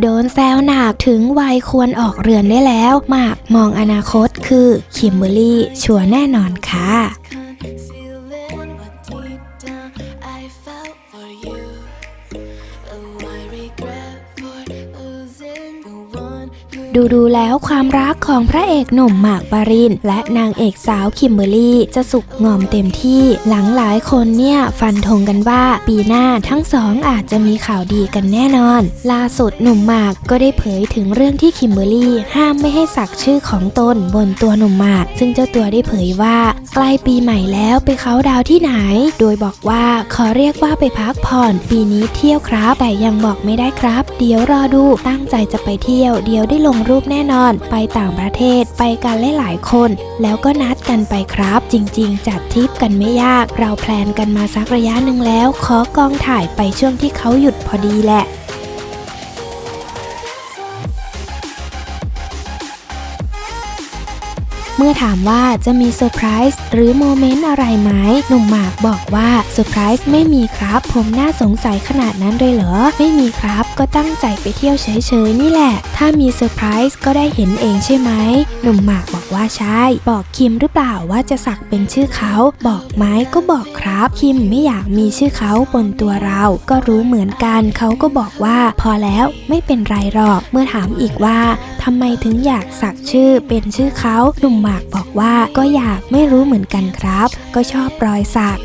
โดนแซวหนักถึงวัยควรออกเรือนได้แล้วหมากมองอนาคตคือคิมเบอร์รี่ชัวร์แน่นอนค่ะดูแล้วความรักของพระเอกหนุ่มหมากปรินและนางเอกสาวคิมเบอร์รี่จะสุกงอมเต็มที่หลังหลายคนเนี่ยฟันธงกันว่าปีหน้าทั้งสองอาจจะมีข่าวดีกันแน่นอนล่าสุดหนุ่มหมากก็ได้เผยถึงเรื่องที่คิมเบอร์รี่ห้ามไม่ให้สักชื่อของตนบนตัวหนุ่มหมากซึ่งเจ้าตัวได้เผยว่าใกล้ปีใหม่แล้วไปเค้าดาวที่ไหนโดยบอกว่าขอเรียกว่าไปพักผ่อนปีนี้เที่ยวครับแต่ยังบอกไม่ได้ครับเดี๋ยวรอดูตั้งใจจะไปเที่ยวเดี๋ยวได้ลงรูปแน่นอนไปต่างประเทศไปกันหลายๆคนแล้วก็นัดกันไปครับจริงๆจัดทริปกันไม่ยากเราแพลนกันมาสักระยะหนึ่งแล้วขอกองถ่ายไปช่วงที่เขาหยุดพอดีแหละเมื่อถามว่าจะมีเซอร์ไพรส์หรือโมเมนต์อะไรไหมหนุ่มหมากบอกว่าเซอร์ไพรส์ไม่มีครับผมน่าสงสัยขนาดนั้นเลยเหรอไม่มีครับก็ตั้งใจไปเที่ยวเฉยๆนี่แหละถ้ามีเซอร์ไพรส์ก็ได้เห็นเองใช่ไหมหนุ่มหมากบอกว่าใช่บอกคิมหรือเปล่าว่าจะสักเป็นชื่อเขาบอกไหมก็บอกครับคิมไม่อยากมีชื่อเขาบนตัวเราก็รู้เหมือนกันเขาก็บอกว่าพอแล้วไม่เป็นไรหรอกเมื่อถามอีกว่าทำไมถึงอยากสักชื่อเป็นชื่อเขาหนุ่มหมากบอกว่าก็อยากไม่รู้เหมือนกันครับก็ชอบรอยสัก